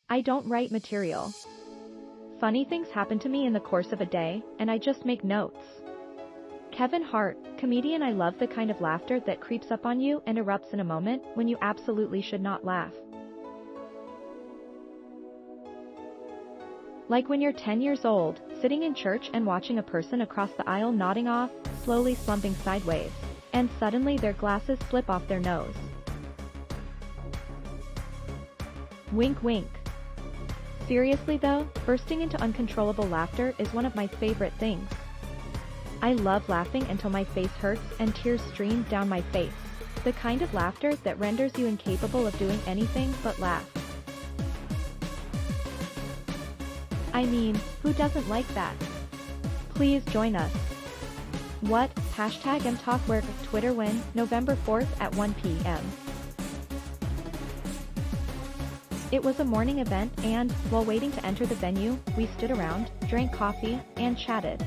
I don't write material. Funny things happen to me in the course of a day, and I just make notes. Kevin Hart, comedian. I love the kind of laughter that creeps up on you and erupts in a moment when you absolutely should not laugh. Like when you're 10 years old, sitting in church and watching a person across the aisle nodding off, slowly slumping sideways, and suddenly their glasses flip off their nose. Wink wink. Seriously though, bursting into uncontrollable laughter is one of my favorite things. I love laughing until my face hurts and tears stream down my face. The kind of laughter that renders you incapable of doing anything but laugh. I mean, who doesn't like that? Please join us. What? #MTalkWork Twitter win, November 4th at 1 p.m. It was a morning event and, while waiting to enter the venue, we stood around, drank coffee, and chatted.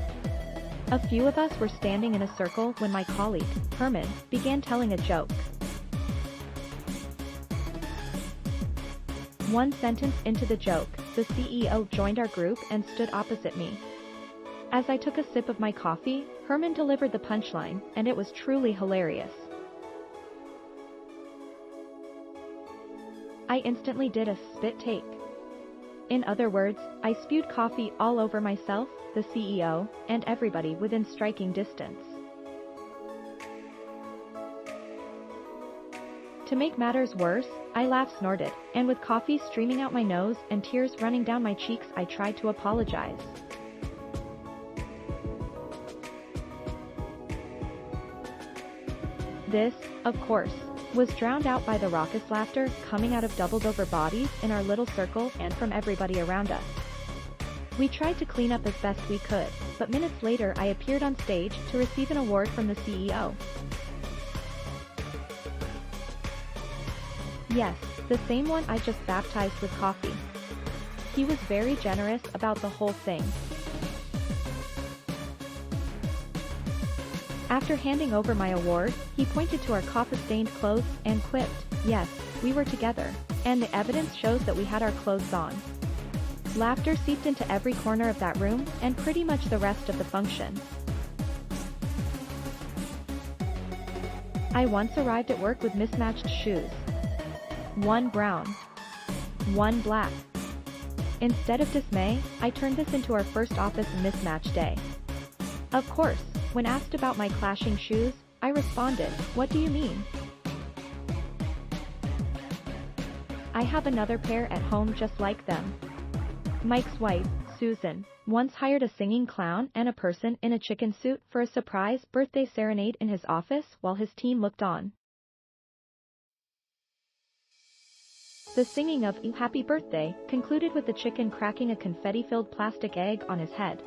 A few of us were standing in a circle when my colleague, Herman, began telling a joke. One sentence into the joke, the CEO joined our group and stood opposite me. As I took a sip of my coffee, Herman delivered the punchline, and it was truly hilarious. I instantly did a spit take. In other words, I spewed coffee all over myself, the CEO, and everybody within striking distance. To make matters worse, I laugh snorted, and with coffee streaming out my nose and tears running down my cheeks, I tried to apologize. This, of course, was drowned out by the raucous laughter coming out of doubled-over bodies in our little circle and from everybody around us. We tried to clean up as best we could, but minutes later I appeared on stage to receive an award from the CEO. Yes, the same one I just baptized with coffee. He was very generous about the whole thing. After handing over my award, he pointed to our coffee-stained clothes and quipped, "Yes, we were together, and the evidence shows that we had our clothes on." Laughter seeped into every corner of that room, and pretty much the rest of the function. I once arrived at work with mismatched shoes. One brown. One black. Instead of dismay, I turned this into our first office mismatch day. Of course, when asked about my clashing shoes, I responded, "What do you mean? I have another pair at home just like them." Mike's wife, Susan, once hired a singing clown and a person in a chicken suit for a surprise birthday serenade in his office while his team looked on. The singing of "Happy Birthday" concluded with the chicken cracking a confetti-filled plastic egg on his head.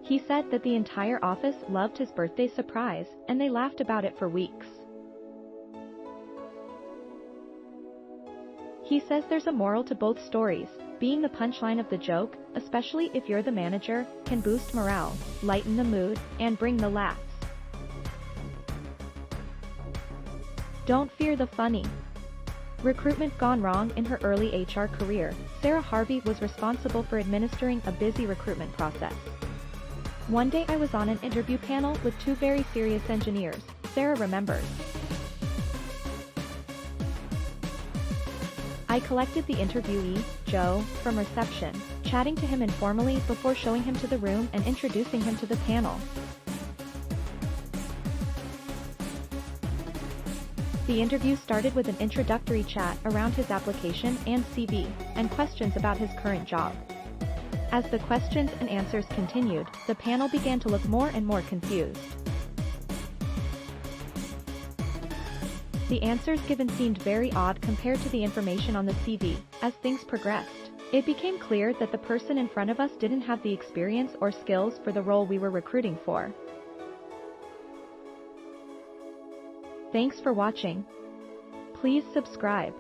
He said that the entire office loved his birthday surprise, and they laughed about it for weeks. He says there's a moral to both stories. Being the punchline of the joke, especially if you're the manager, can boost morale, lighten the mood, and bring the laughs. Don't fear the funny. Recruitment gone wrong in her early HR career, Sarah Harvey was responsible for administering a busy recruitment process. One day I was on an interview panel with two very serious engineers, Sarah remembers. I collected the interviewee, Joe, from reception, chatting to him informally before showing him to the room and introducing him to the panel. The interview started with an introductory chat around his application and CV, and questions about his current job. As the questions and answers continued, the panel began to look more and more confused. The answers given seemed very odd compared to the information on the CV. As things progressed, it became clear that the person in front of us didn't have the experience or skills for the role we were recruiting for. Thanks for watching. Please subscribe.